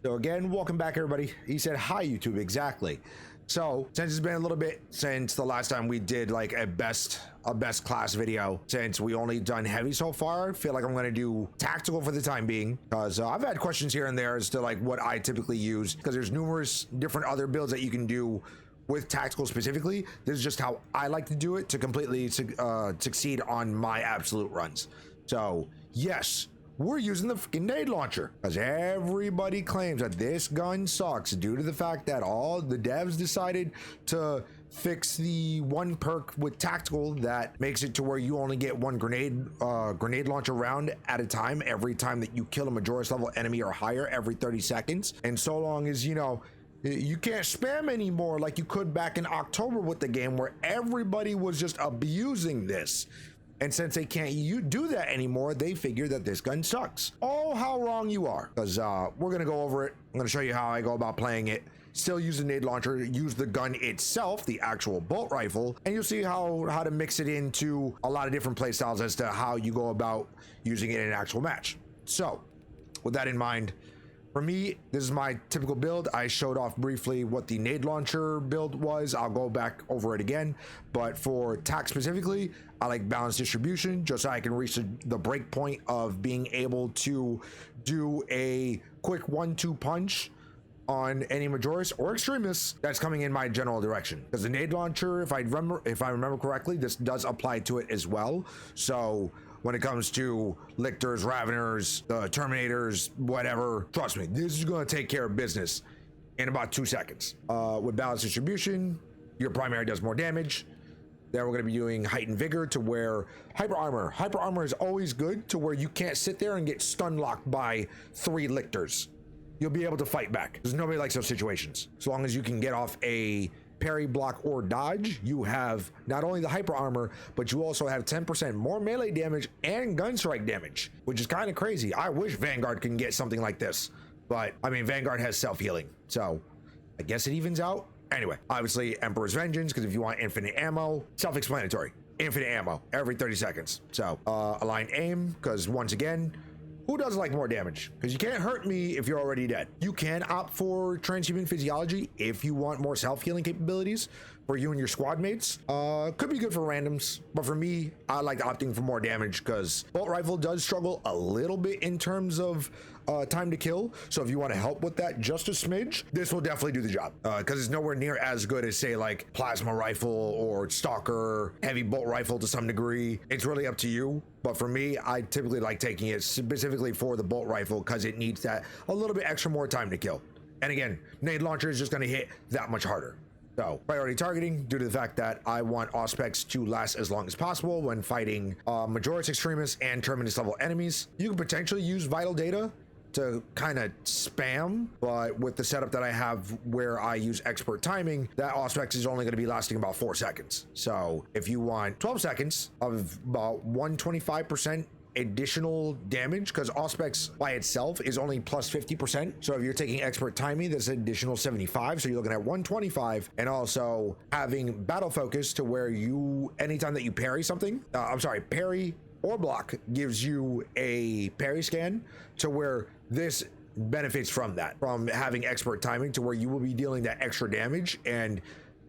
So again, welcome back everybody. He said hi YouTube, exactly. So since it's been a little bit since the last time we did like a best class video, since we only done heavy so far, I feel like I'm gonna do tactical for the time being, because I've had questions here and there as to like what I typically use, because there's numerous different other builds that you can do with tactical specifically. This is just how I like to do it to completely succeed on my absolute runs. So yes, we're using the freaking nade launcher because everybody claims that this gun sucks due to the fact that all the devs decided to fix the one perk with tactical that makes it to where you only get one grenade launcher round at a time every time that you kill a majority level enemy or higher every 30 seconds. And so long as, you know, you can't spam anymore like you could back in October with the game where everybody was just abusing this. And since they can't do that anymore, they figure that this gun sucks. Oh, how wrong you are. Because we're going to go over it. I'm going to show you how I go about playing it. Still use the nade launcher, use the gun itself, the actual bolt rifle, and you'll see how to mix it into a lot of different play styles as to how you go about using it in an actual match. So, with that in mind, for me, this is my typical build. I showed off briefly what the nade launcher build was. I'll go back over it again. But for tac specifically, I like balanced distribution just so I can reach the break point of being able to do a quick 1-2 punch on any majorist or extremists that's coming in my general direction. Because the nade launcher, if I remember correctly, this does apply to it as well. So when it comes to lictors, raveners, terminators, whatever, trust me, this is going to take care of business in about 2 seconds. With balanced distribution, your primary does more damage. Then we're going to be doing heightened vigor to where hyper armor is always good to where you can't sit there and get stun locked by 3 lictors. You'll be able to fight back because nobody likes those situations. As long as you can get off a parry, block, or dodge, you have not only the hyper armor, but you also have 10% more melee damage and gun strike damage, which is kind of crazy. I wish Vanguard can get something like this, but I mean, Vanguard has self-healing, so I guess it evens out. Anyway, obviously Emperor's Vengeance, because if you want infinite ammo, self-explanatory, infinite ammo every 30 seconds. So aligned aim, because once again, who doesn't like more damage? Because you can't hurt me if you're already dead. You can opt for transhuman physiology if you want more self-healing capabilities for you and your squad mates. Could be good for randoms, but for me, I like opting for more damage because bolt rifle does struggle a little bit in terms of time to kill. So if you want to help with that just a smidge, this will definitely do the job because it's nowhere near as good as say like plasma rifle or stalker, heavy bolt rifle to some degree. It's really up to you. But for me, I typically like taking it specifically for the bolt rifle because it needs that a little bit extra more time to kill. And again, nade launcher is just going to hit that much harder. So priority targeting due to the fact that I want auspex to last as long as possible when fighting majorist extremists and terminus level enemies. You can potentially use vital data to kind of spam, but with the setup that I have where I use expert timing, that auspex is only going to be lasting about 4 seconds. So if you want 12 seconds of about 125% additional damage, because auspex by itself is only plus 50%. So if you're taking expert timing, that's an additional 75. So you're looking at 125, and also having battle focus to where you, anytime that you parry something, parry or block gives you a parry scan to where this benefits from that, from having expert timing to where you will be dealing that extra damage, and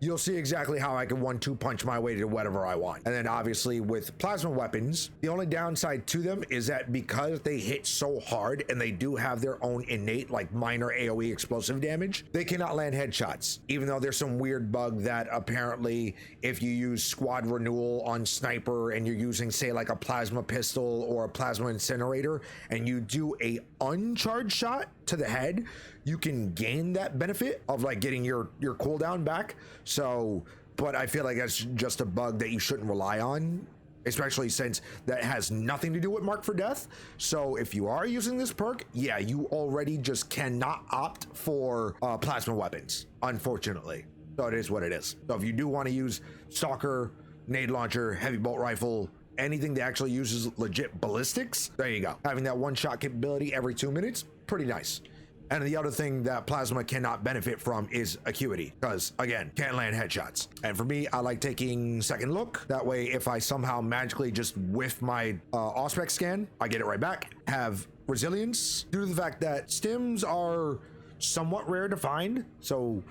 you'll see exactly how I can 1-2 punch my way to whatever I want. And then obviously with plasma weapons, the only downside to them is that because they hit so hard and they do have their own innate like minor AoE explosive damage, they cannot land headshots. Even though there's some weird bug that apparently if you use squad renewal on sniper and you're using say like a plasma pistol or a plasma incinerator and you do a uncharged shot to the head, you can gain that benefit of like getting your cooldown back. So, but I feel like that's just a bug that you shouldn't rely on, especially since that has nothing to do with mark for death. So if you are using this perk, yeah, you already just cannot opt for plasma weapons, unfortunately. So it is what it is. So if you do want to use stalker, nade launcher, heavy bolt rifle, anything that actually uses legit ballistics, there you go. Having that one shot capability every 2 minutes, pretty nice. And the other thing that plasma cannot benefit from is acuity, because again, can't land headshots. And for me, I like taking second look. That way, if I somehow magically just whiff my auspex scan, I get it right back. Have resilience due to the fact that stims are somewhat rare to find. So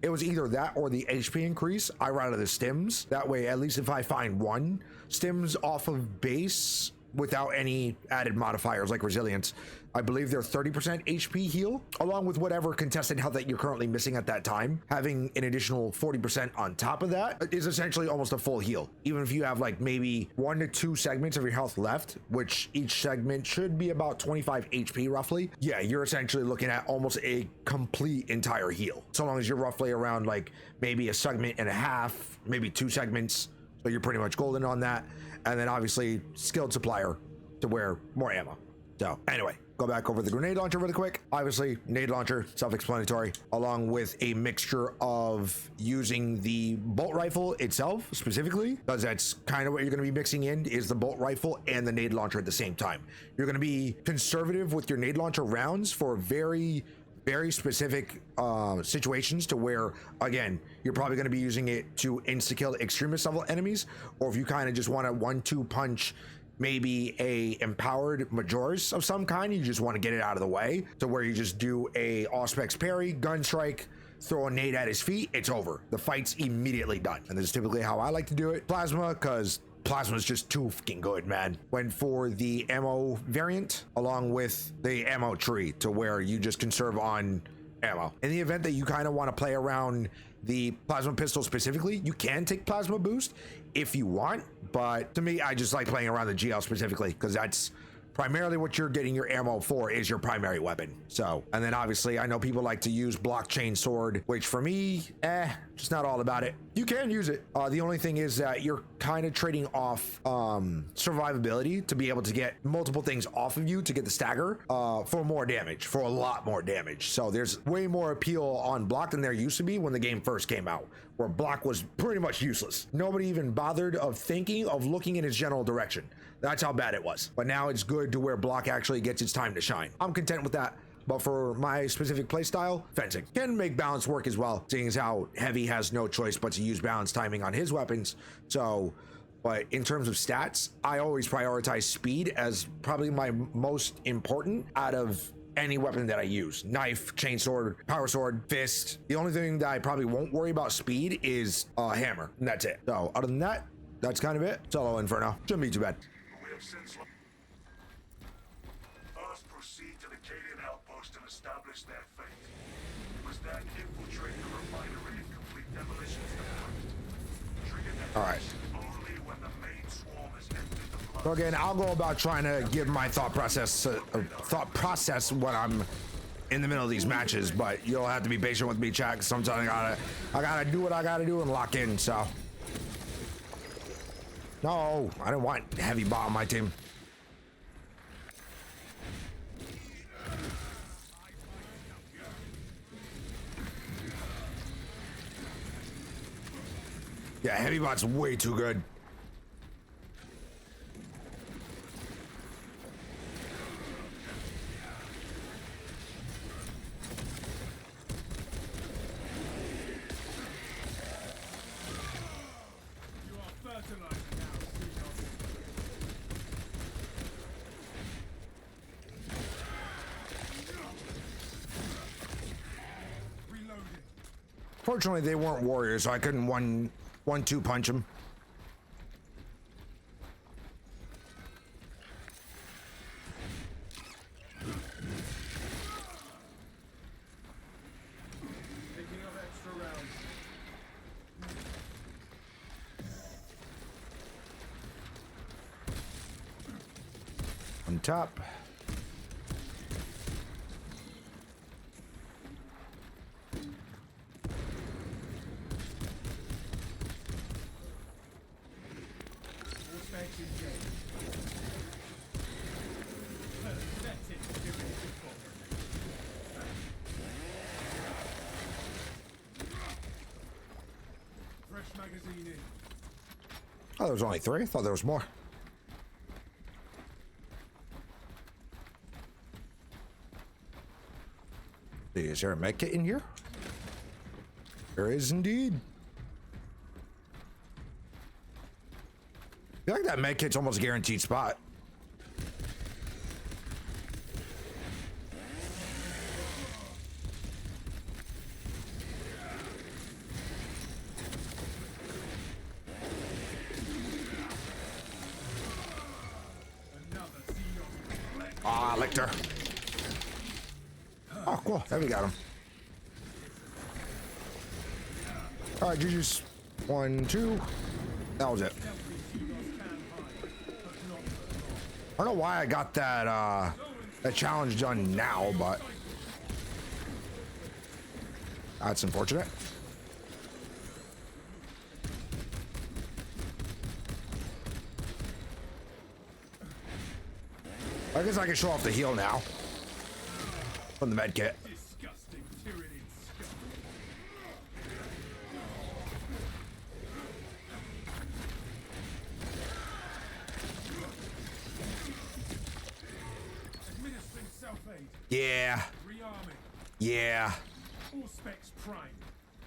it was either that or the HP increase. I routed the stims. That way, at least if I find one stims off of base without any added modifiers like resilience, I believe they're 30% HP heal, along with whatever contested health that you're currently missing at that time. Having an additional 40% on top of that is essentially almost a full heal. Even if you have like maybe 1 to 2 segments of your health left, which each segment should be about 25 HP roughly. Yeah, you're essentially looking at almost a complete entire heal. So long as you're roughly around like maybe a segment and a half, maybe 2 segments. So you're pretty much golden on that. And then obviously skilled supplier to wear more ammo. So anyway, go back over the grenade launcher really quick. Obviously, nade launcher, self-explanatory, along with a mixture of using the bolt rifle itself specifically, because that's kind of what you're going to be mixing in, is the bolt rifle and the nade launcher at the same time. You're going to be conservative with your nade launcher rounds for very specific situations, to where, again, you're probably going to be using it to insta-kill extremist level enemies, or if you kind of just want to 1-2 punch maybe a empowered Majoris of some kind, you just want to get it out of the way, to where you just do a Auspex parry, gun strike, throw a nade at his feet, it's over. The fight's immediately done. And this is typically how I like to do it. Plasma, because plasma is just too fucking good, man. Went for the ammo variant along with the ammo tree, to where you just conserve on ammo. In the event that you kind of want to play around the plasma pistol specifically, you can take plasma boost if you want, but to me, I just like playing around the GL specifically, because that's primarily what you're getting your ammo for, is your primary weapon. So, and then obviously I know people like to use blockchain sword, which for me, just not all about it. You can use it. The only thing is that you're kind of trading off survivability to be able to get multiple things off of you to get the stagger for more damage, for a lot more damage. So there's way more appeal on block than there used to be when the game first came out, where block was pretty much useless. Nobody even bothered of thinking of looking in its general direction. That's how bad it was. But now it's good to where block actually gets its time to shine. I'm content with that. But for my specific playstyle, fencing can make balance work as well, seeing as how heavy has no choice but to use balance timing on his weapons. So, but in terms of stats, I always prioritize speed as probably my most important out of any weapon that I use. Knife, chainsword, power sword, fist. The only thing that I probably won't worry about speed is hammer, and that's it. So other than that, that's kind of it. Solo Inferno. Shouldn't be too bad. First, proceed to the Cadian outpost and establish their fate. You must then infiltrate the refinery and complete demolition of the plant. Trigger demolition only when the main swarm has emptied the plant. So again, I'll go about trying to give my thought process when I'm in the middle of these matches, but you'll have to be patient with me, chat. Sometimes I gotta do what I gotta do and lock in. So no, I don't want heavy bot on my team. Yeah, heavy bot's way too good. Fortunately, they weren't warriors, so I couldn't 1-2 punch them. On top. Oh, there was only 3. I thought there was more. Is there a med kit in here? There is indeed. I feel like that med kit's almost a guaranteed spot. Lictor. Oh, cool. There we got him. All right, GG's. 1, 2. That was it. I don't know why I got that challenge done now, but that's unfortunate. I guess I can show off the heal now from the med kit. Yeah. Yeah. All specs prime.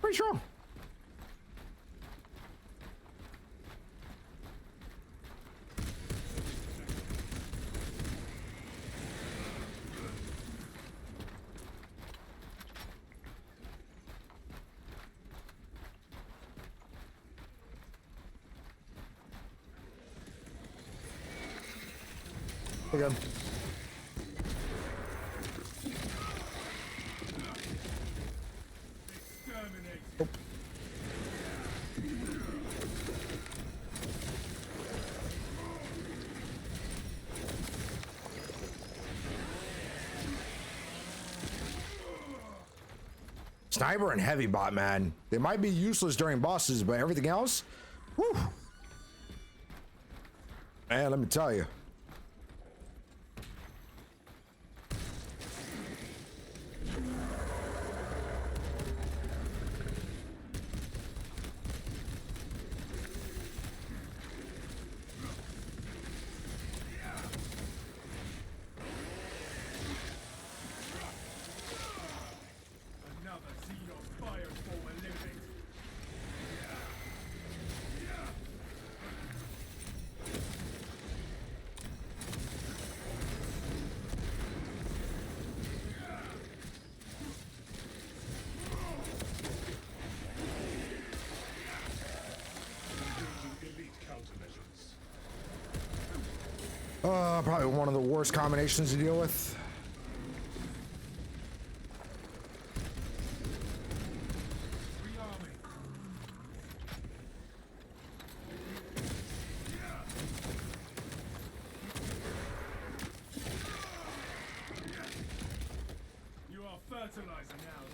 Pretty sure. Okay. Sniper and heavy bot, man. They might be useless during bosses, but everything else, whew. Man, let me tell you. Probably one of the worst combinations to deal with. You are fertilizer now.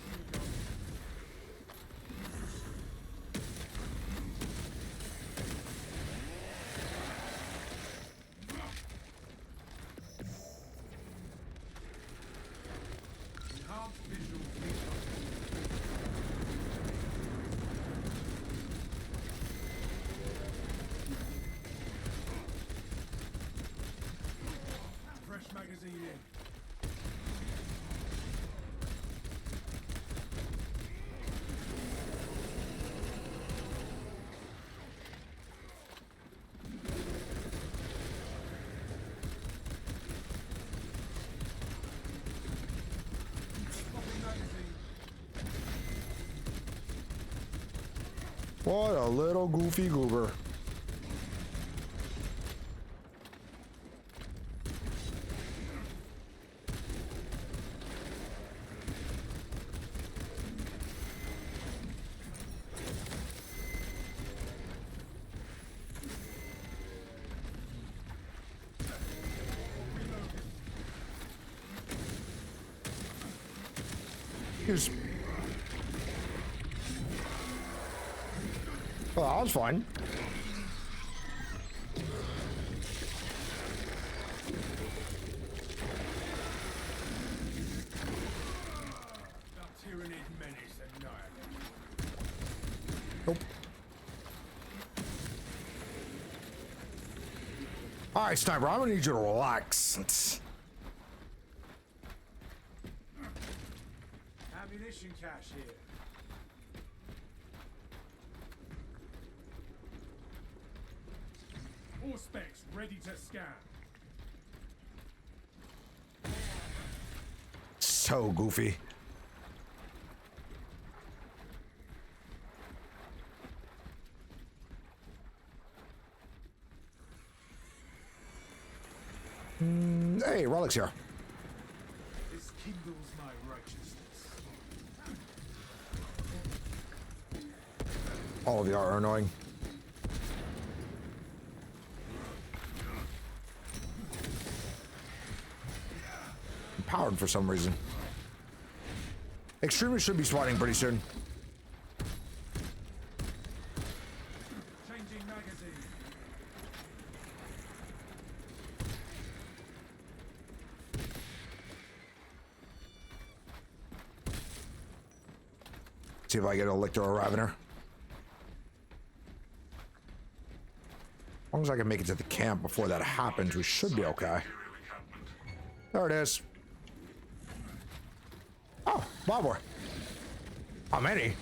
Magazine in. What a little goofy goober. Here's... Well, that was fun. Nope. All right, Sniper, I'm gonna need you to relax. Ammunition cache here. All specs ready to scan. So goofy. Hey, Relic's here. All of you are annoying. I'm powered for some reason. Extremists should be swatting pretty soon. Changing magazine. See if I get a lick to a Ravener. As long as I can make it to the camp before that happens, we should be okay. There it is. Oh, Bobber. How many?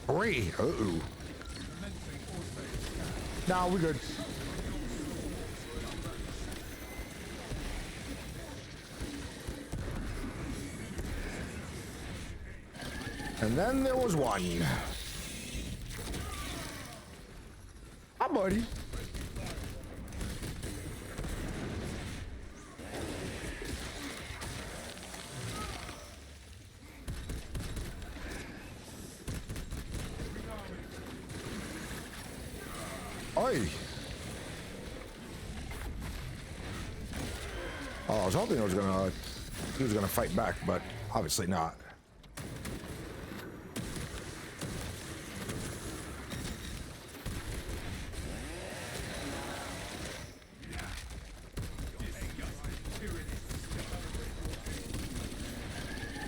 3. Uh-oh. Nah, we're good. And then there was 1. Hi, buddy. Oi. Oh, I was hoping he was gonna fight back, but obviously not.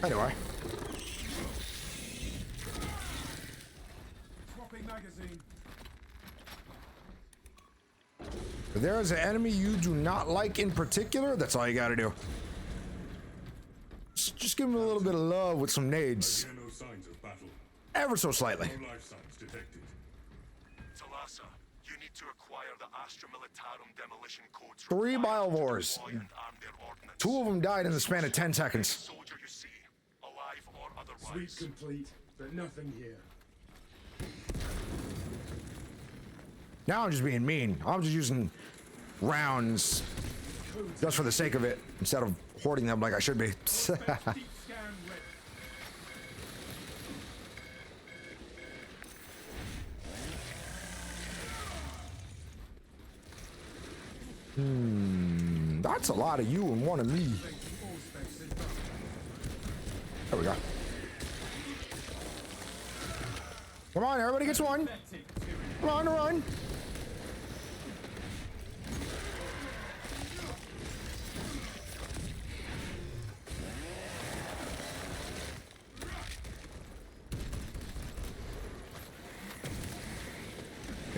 Anyway. Swapping magazine. If there is an enemy you do not like in particular, that's all you gotta do. Just give him a little bit of love with some nades. No signs of battle. Ever so slightly. No life signs detected. Talassa, you need to acquire the Astra Militarum demolition codes. 3 biovores. 2 of them died in the span of 10 seconds. Soldier you see, alive or Sweep otherwise. complete, but nothing here. Now I'm just being mean. I'm just using rounds just for the sake of it instead of hoarding them like I should be. Deep scan ready. That's a lot of you and 1 of me. All specs in front. There we go. Come on, everybody gets 1. Come on, run.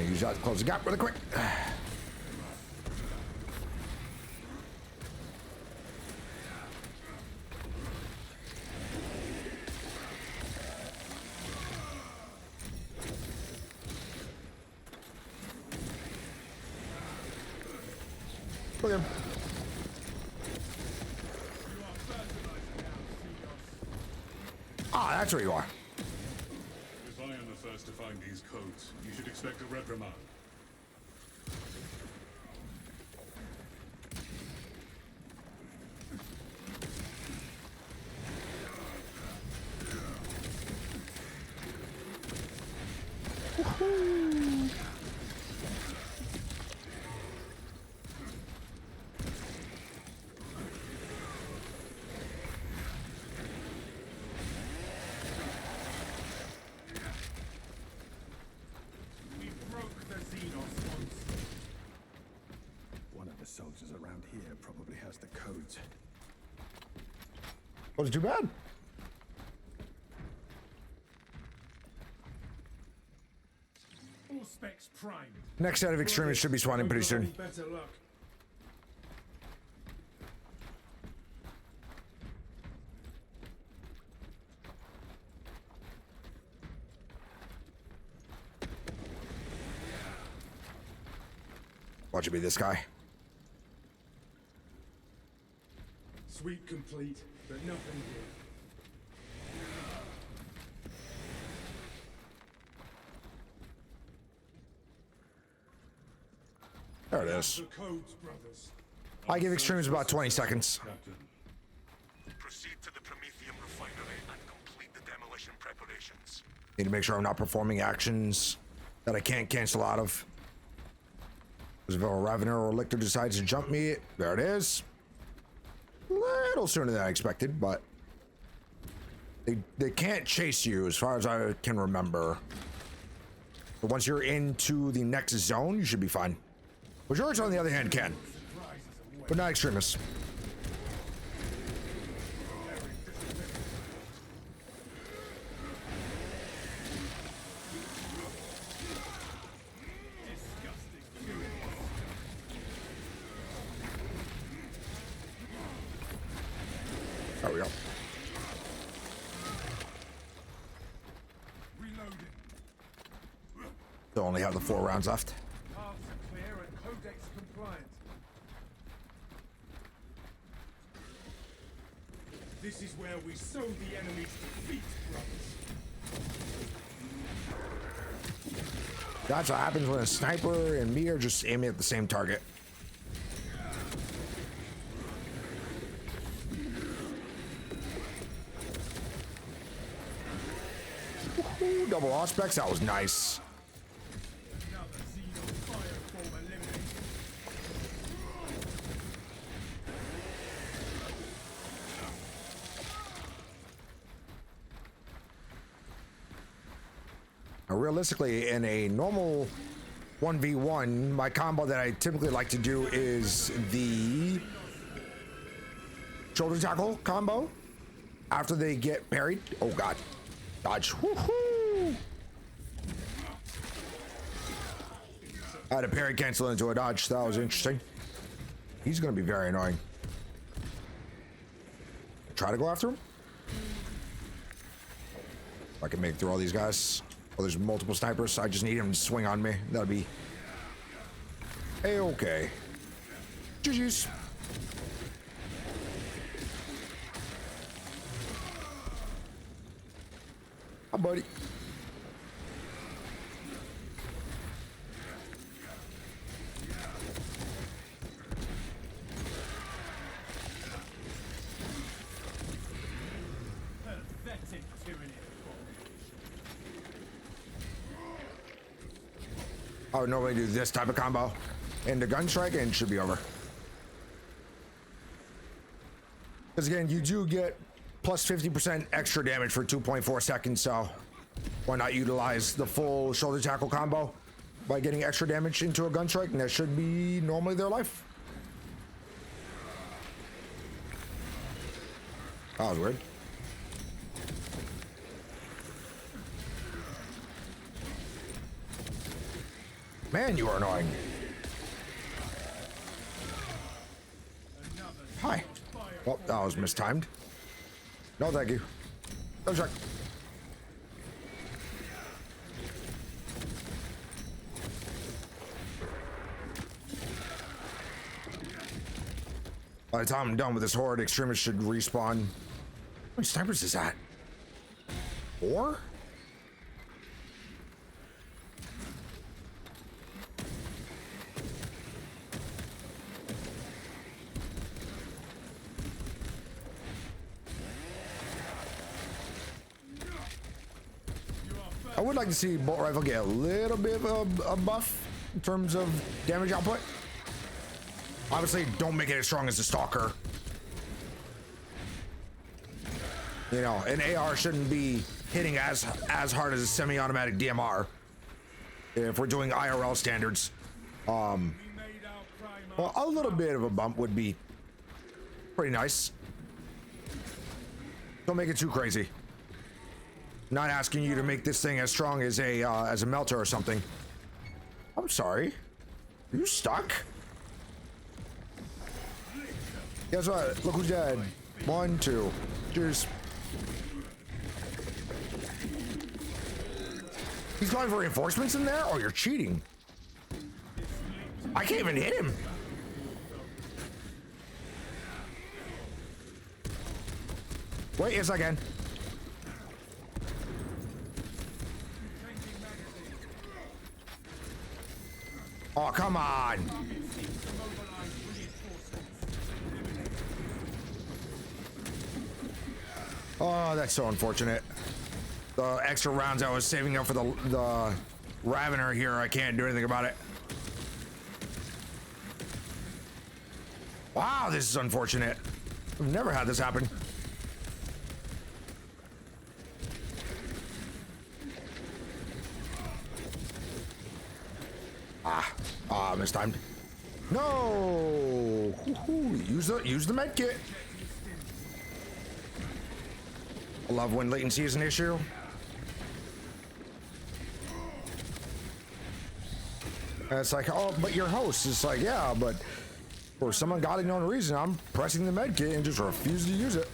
Use that to close the gap really quick. Look at him. Ah, that's where you are. If I am the first to find these codes, you should expect a reprimand. We broke the Xenos once. One of the soldiers around here probably has the codes. Wasn't too bad. All specs primed. Next set of extremists should be swatting pretty soon. Better luck. Watch it be this guy. Sweep complete, but nothing here. There it is. The codes, brothers. I give extremists about 20 seconds. Captain. Proceed to the Prometheum Refinery and complete the demolition preparations. Need to make sure I'm not performing actions that I can't cancel out of. If a Ravener or Lictor decides to jump me, there it is. A little sooner than I expected, but they can't chase you as far as I can remember. But once you're into the next zone, you should be fine. Majority, on the other hand, can, but not extremists. There we go. They only have the 4 rounds left. Paths are clear and codex compliant. This is where we sow the enemy's defeat, brothers. That's what happens when a sniper and me are just aiming at the same target. Woohoo, double aspects, that was nice. Another Xenon fireform eliminated. Now, realistically, in a normal 1v1, my combo that I typically like to do is the shoulder tackle combo after they get parried. Oh god. Dodge. Woohoo! I had a parry cancel into a dodge. That was interesting. He's gonna be very annoying. Try to go after him. If I can make it through all these guys. Oh, there's multiple snipers. I just need him to swing on me. That'll be a-okay. GG's. Hi, buddy. Pathetic tyranny. I would normally do this type of combo into gun strike and it should be over. Because again, you do get plus 50% extra damage for 2.4 seconds, so why not utilize the full shoulder tackle combo by getting extra damage into a gun strike, and that should be normally their life. That was weird. Man, you are annoying. Hi. Oh, that was mistimed. No, thank you. No check. By the time I'm done with this horde, extremists should respawn. How many snipers is that? 4? I would like to see bolt rifle get a little bit of a buff in terms of damage output. Obviously, don't make it as strong as the Stalker. You know, an AR shouldn't be hitting as hard as a semi-automatic DMR. If we're doing IRL standards, well, a little bit of a bump would be pretty nice. Don't make it too crazy. Not asking you to make this thing as strong as a melter or something. I'm sorry. Are you stuck? Guess what? Look who's dead. 1, 2. Cheers. He's calling for reinforcements in there? Oh, you're cheating. I can't even hit him. Wait a second. Oh, come on. Oh, that's so unfortunate. The extra rounds I was saving up for the Ravener here. I can't do anything about it. Wow, this is unfortunate. I've never had this happen. Mistimed. No! Use the med kit. I love when latency is an issue. And it's like, oh, but your host is like, yeah, but for some ungodly known reason, I'm pressing the med kit and just refuse to use it.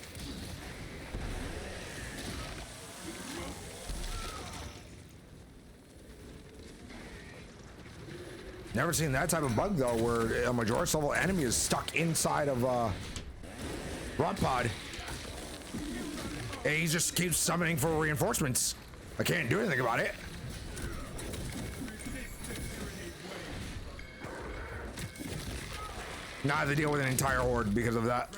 Never seen that type of bug though, where a majority level enemy is stuck inside of rod pod, and he just keeps summoning for reinforcements. I can't do anything about it. Now I have to deal with an entire horde because of that.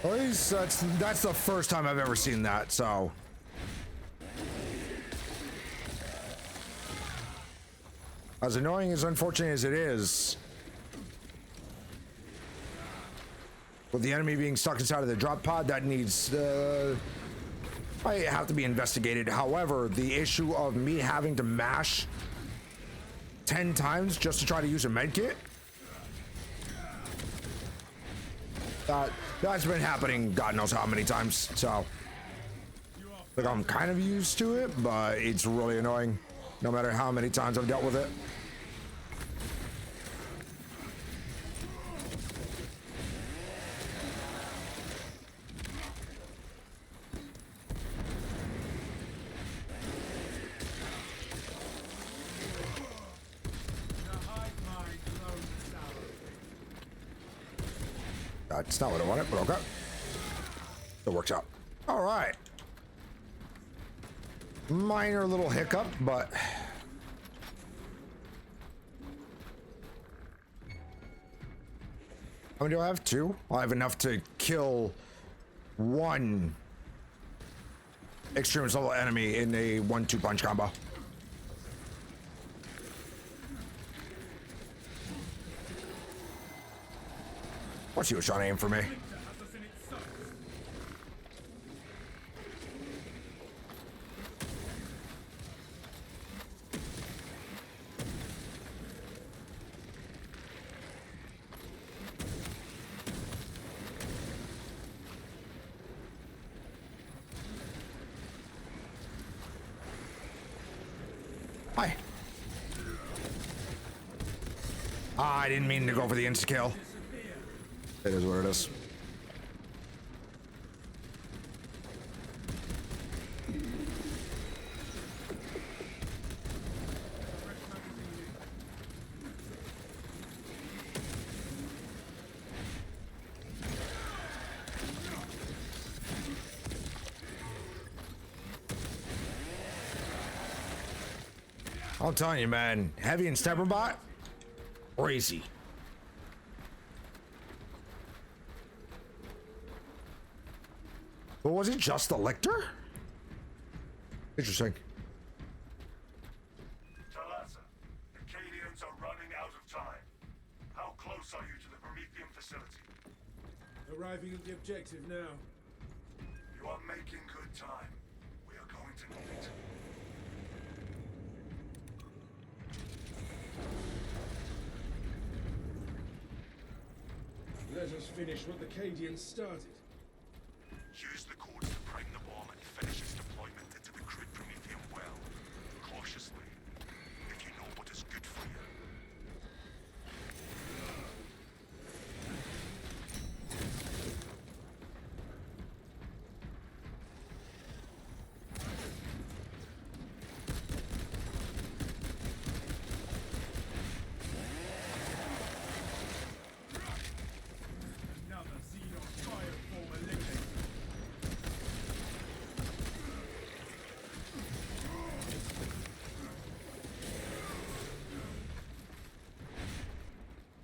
At least that's the first time I've ever seen that, so. As annoying as unfortunate as it is, with the enemy being stuck inside of the drop pod, that needs might have to be investigated. However, the issue of me having to mash 10 times just to try to use a medkit, that's been happening God knows how many times. So like, I'm kind of used to it, but it's really annoying no matter how many times I've dealt with it. That's not what I wanted, but okay. It works out. All right. Minor little hiccup, but how many do I have? 2? I have enough to kill one extremist level enemy in a 1-2 punch combo. What's he was trying to aim for me? Hi. I didn't mean to go for the insta kill. It is what it is. I'm telling you, man, heavy and stepper bot, crazy. But was it just the lictor? Interesting. Talassa, the Cadians are running out of time. How close are you to the Promethean facility? Arriving at the objective now. You are making good time. We are going to need it. Let us finish what the Cadians started. Use the codes to prime the bomb and finish its deployment into the crude Promethean well. Cautiously, if you know what is good for you.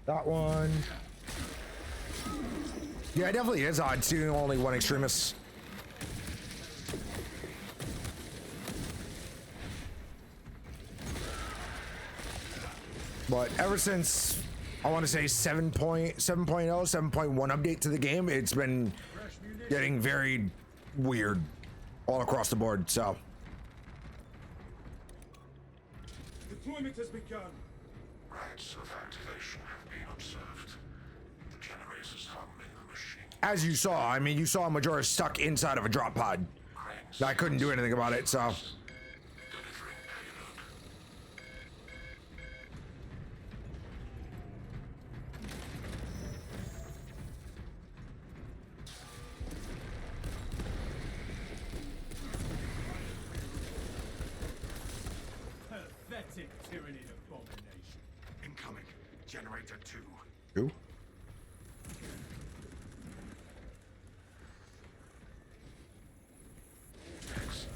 That one. Yeah, it definitely is odd seeing only one extremist. But ever since, I want to say 7.0, 7.1 update to the game, it's been getting very weird all across the board, so. Deployment has begun. Rates of activation have been observed. The generators humming the machine. As you saw, I mean, you saw Majora stuck inside of a drop pod. I couldn't do anything about it, so. Delivering payload. Pathetic Tyranid abomination. Incoming. Generator 2. Who?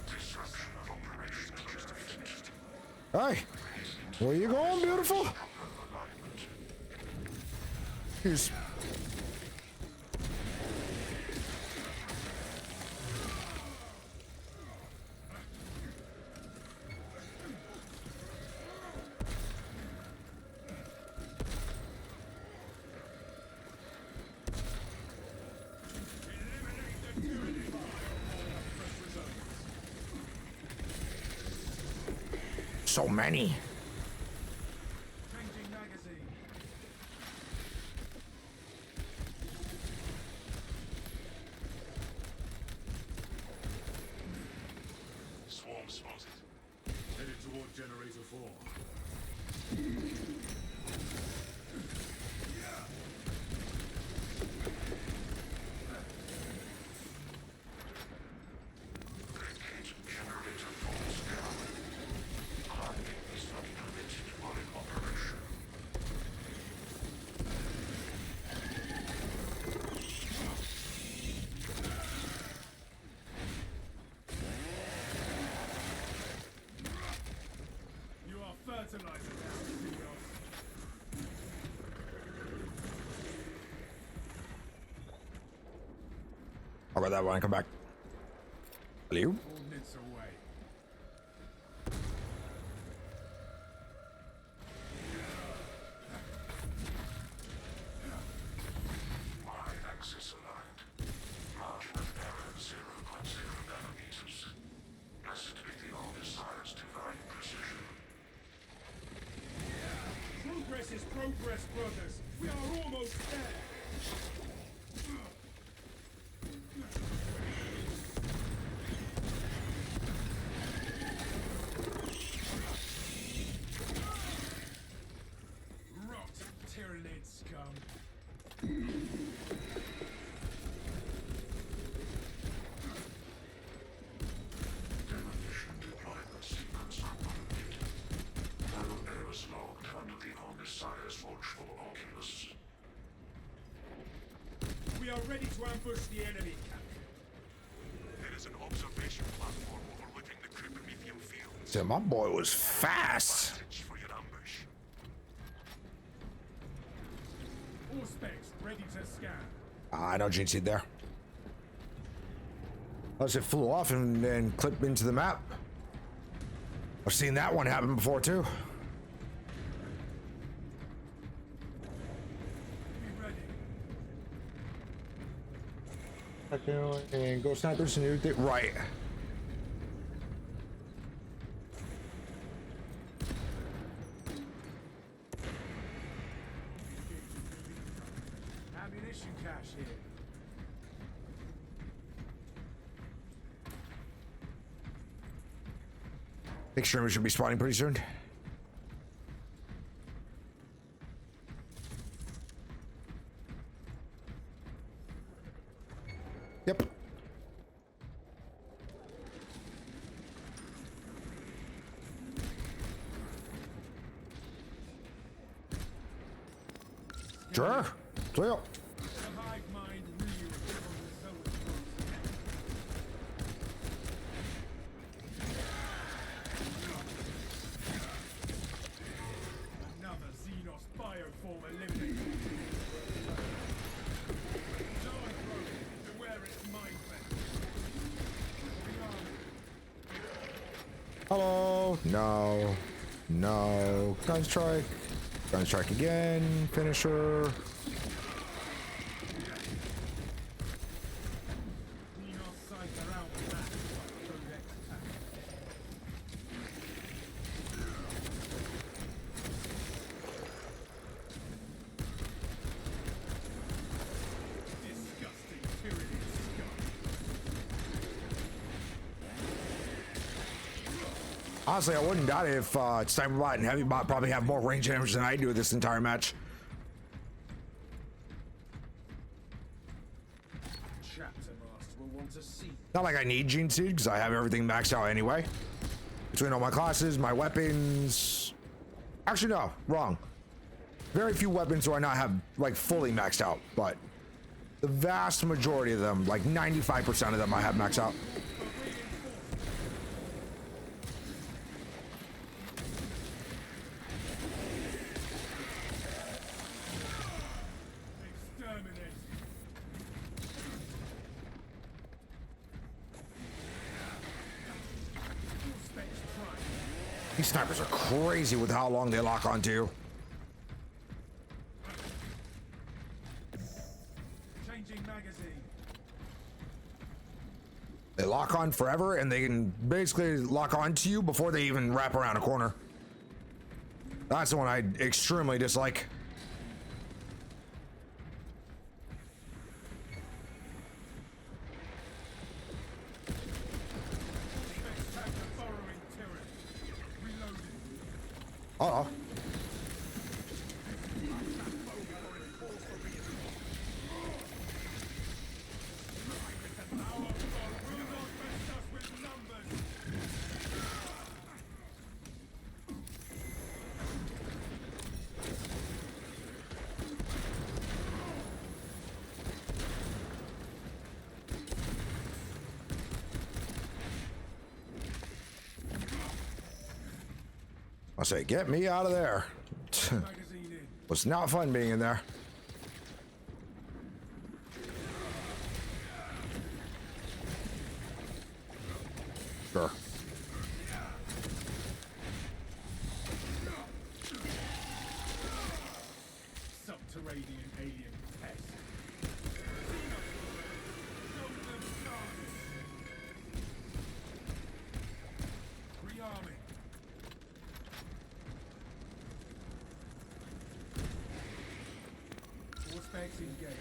Disruption of operation finished. Hey, where you going, beautiful? Here's. So many. Changing magazine. Swarm spotted. Headed toward generator 4. Generator 4's down. Climbing is not permitted while in operation. You are fertilizer now, Xenos. How about that one? Come back. Hello? Coordinates away. Y-axis aligned. Margin of error 0.0 nanometers. Blessed be the all-Messiah's divine precision. Progress is progress, brothers. We are almost there. Rot, Tyranid scum. Demolition deployment sequence concluded. No errors logged under the all-Messiah's watchful oculus. We are ready to ambush the enemy, Captain. There is an observation platform overlooking the Cryptomethium fields. So my boy was fast. Advantage for your ambush. All specs ready to scan. I know GC there. Unless it flew off and then clipped into the map. I've seen that one happen before too. Be ready. And go snipers and everything. Right. Ammunition cache here. Think streamers should be spawning pretty soon. Yep. Sure. Clear. The hive mind reels from the zone. Another Xenos bioform eliminated. no, no. Gun strike. Gun strike again. Finisher. Honestly, I wouldn't doubt it if Sniper Bot and Heavy Bot probably have more range damage than I do this entire match. Not like I need Gene Seed because I have everything maxed out anyway. Between all my classes, my weapons. Actually, no, wrong. Very few weapons do I not have like fully maxed out, but the vast majority of them, like 95% of them, I have maxed out. These snipers are crazy with how long they lock onto you. Changing magazine. They lock on forever and they can basically lock onto you before they even wrap around a corner. That's the one I extremely dislike. Uh-oh. I say, get me out of there. Was not fun being in there. Sure. Subterranean alien pest. Rearming. Force specs engaged.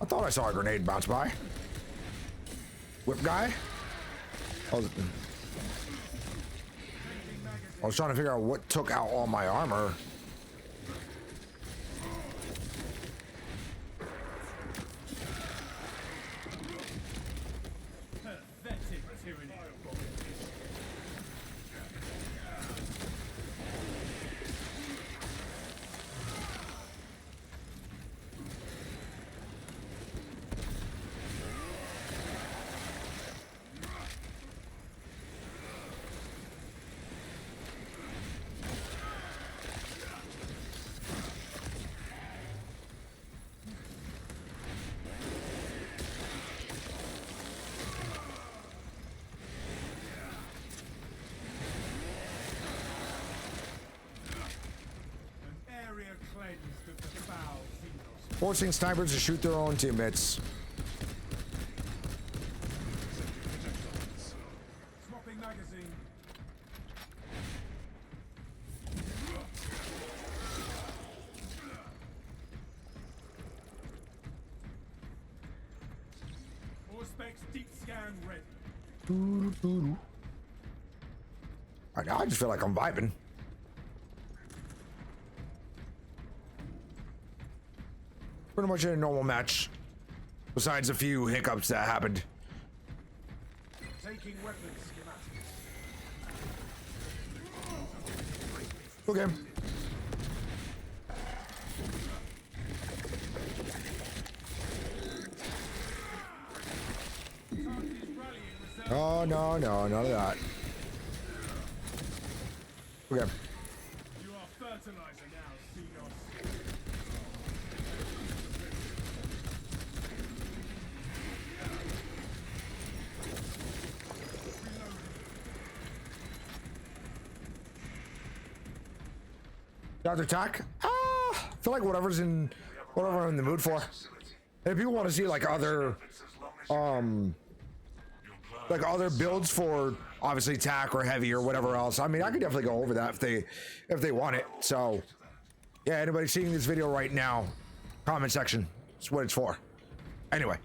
I thought I saw a grenade bounce by. Whip guy? I was trying to figure out what took out all my armor. Pathetic tyranny. Forcing snipers to shoot their own teammates. Swapping magazine. All specs deep scan ready. All right, now I just feel like I'm vibing. Pretty much in a normal match, besides a few hiccups that happened. Taking weapons schematics. Okay. no, none of that. Okay. You are fertilizer now, Seagull. Dr. Tack? I feel like whatever I'm in the mood for. If people want to see like other builds for obviously tack or heavy or whatever else, I mean I could definitely go over that if they want it. So yeah, anybody seeing this video right now, comment section, that's what it's for. Anyway,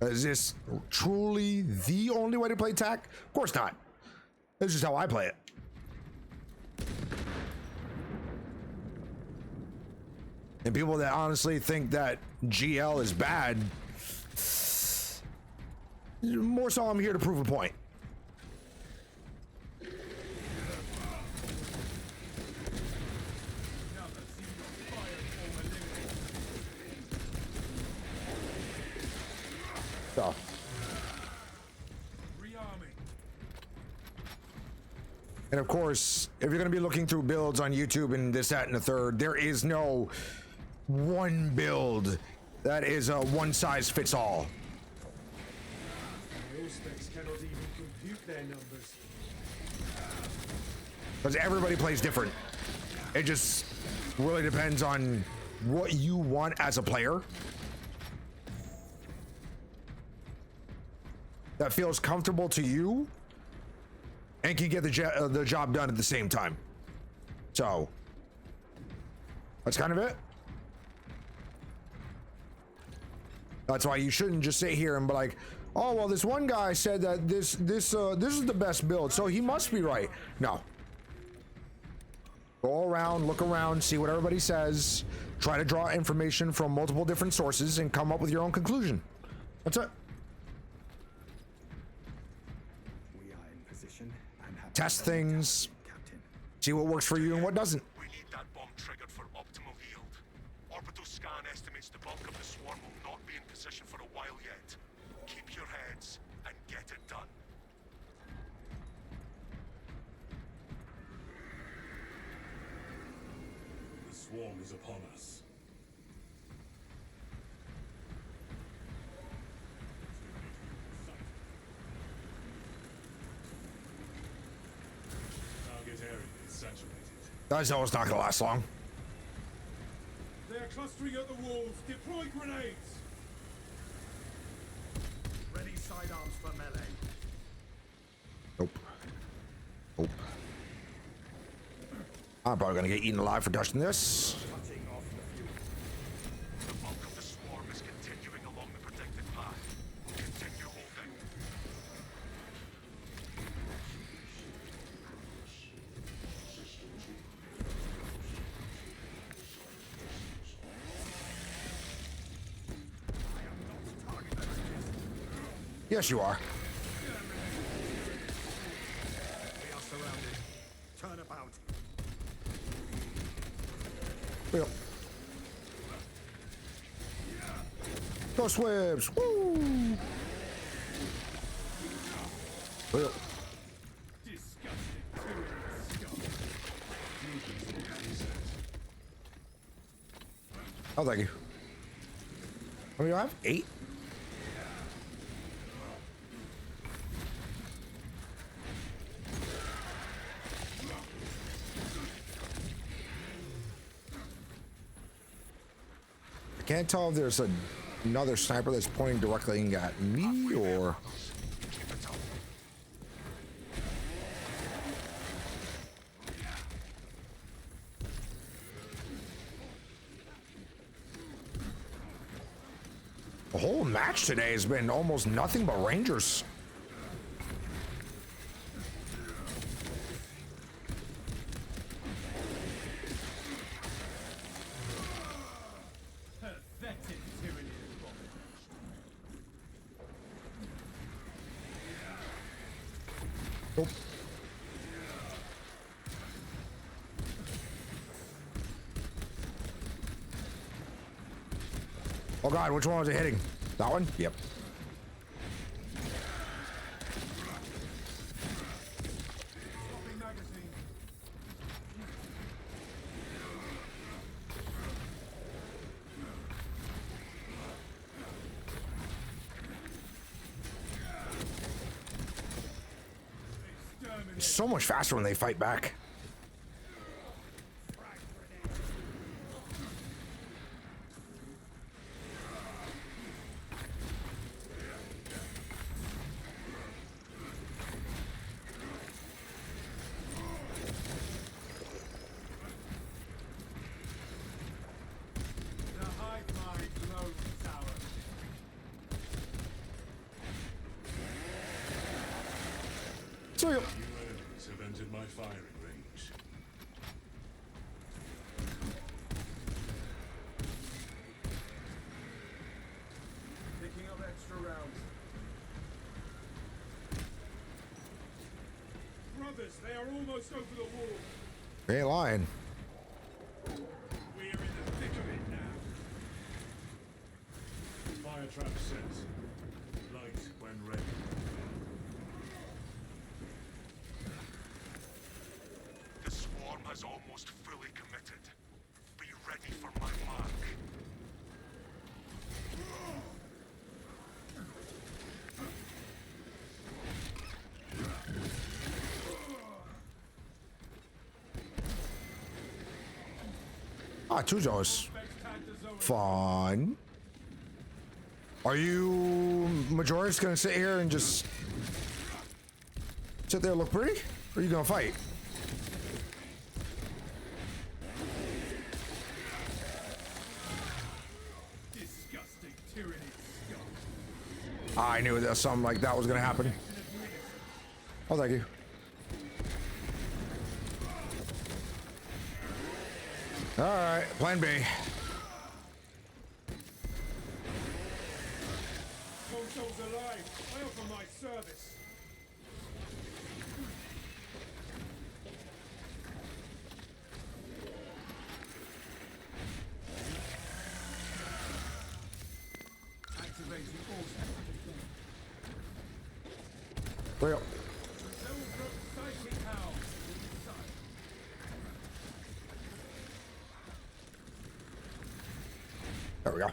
is this truly the only way to play tack? Of course not. This is how I play it. And people that honestly think that GL is bad, more so I'm here to prove a point. So. And of course, if you're going to be looking through builds on YouTube and this, that, and the third, there is no one build that is a one size fits all. My specs cannot even compute their numbers. Because everybody plays different. It just really depends on what you want as a player. That feels comfortable to you and can get the job done at the same time. So that's kind of it. That's why you shouldn't just sit here and be like, oh well, this one guy said that this is the best build, so he must be right. No. Go around, look around, see what everybody says, try to draw information from multiple different sources and come up with your own conclusion. That's it. We are in position and have Test things, Captain. see what works for you and what doesn't. We need that bomb triggered for optimal yield. Orbital scan estimates the bulk of the swarm will not be in position for a while yet. Keep your heads and get it done. The swarm is upon us. Target area is saturated. That's always not gonna last long. They are clustering at the walls. Deploy grenades. Ready sidearms for melee. Nope. Nope. I'm probably gonna get eaten alive for touching this. Cutting off the fuel. The bulk of the swarm is continuing along the predicted path. Continue holding. Yes, you are. We are surrounded. Turn about. Well. Go Swibs! Woo! Well. Disgusting tyranny scum. Oh, thank you. How many do I have? 8? I can't tell if there's another sniper that's pointing directly at me or... The whole match today has been almost nothing but Rangers. Pathetic tyranny. Nope. Oh god, which one was it hitting? That one? Yep. It's so much faster when they fight back. So New enemies have entered my firing range. Picking up extra rounds. Brothers, they are almost over the wall. they ain't lying. We are in the thick of it now. Fire trap set. Light when ready. The swarm has almost fully committed. Be ready for my mark. Ah, two zones. Fun. Are you Majoris gonna sit here and just sit there and look pretty? Or are you gonna fight? Disgusting tyranny scum. I knew that something like that was gonna happen. Oh, thank you. All right, plan B. Consoles alive. I offer my service. Activating all Well, psychic power. there we go.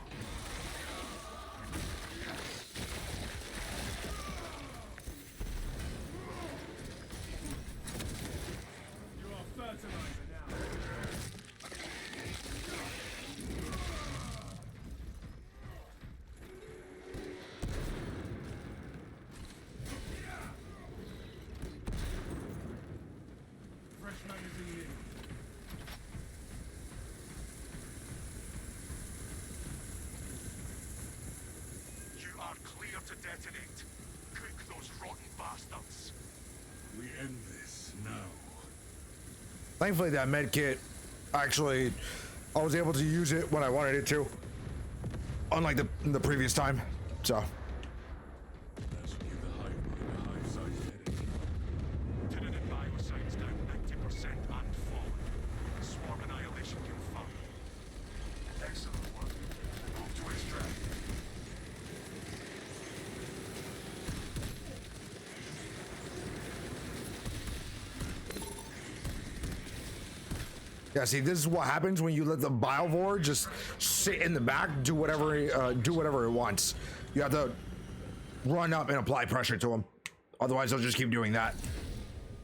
You are fertilizer now. Fresh magazine in. You are clear to detonate. Cook those rotten bastards. We end this now. Thankfully, that med kit, actually, I was able to use it when I wanted it to, unlike the previous time. So, That should give the hive mind a hive-sized headache. Tyranid biocides down 90% and fallen. Swarm annihilation confirmed. Excellent work. Move to extract. yeah, see, this is what happens when you let the Biovore just sit in the back, do whatever it wants. You have to run up and apply pressure to him. Otherwise, they'll just keep doing that.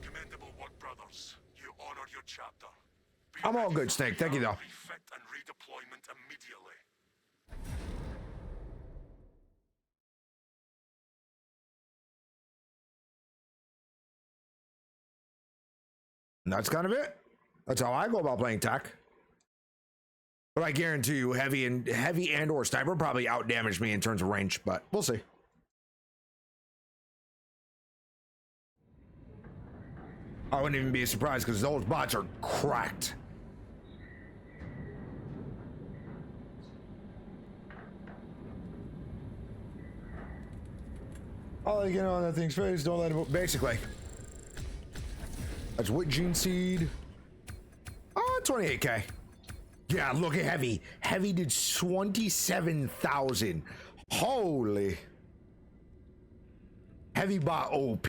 Commendable work, brothers. You honor your chapter. Be I'm all ready good, for Snake. Thank you, though. refit and redeployment immediately. And that's kind of it. That's how I go about playing tech. But I guarantee you, heavy and or sniper probably outdamaged me in terms of range, but we'll see. I wouldn't even be surprised because those bots are cracked. All you get on that thing's face, don't let it. Basically, that's what gene seed. 28k. Yeah, look at heavy. Heavy did 27,000. Holy. Heavy bot OP.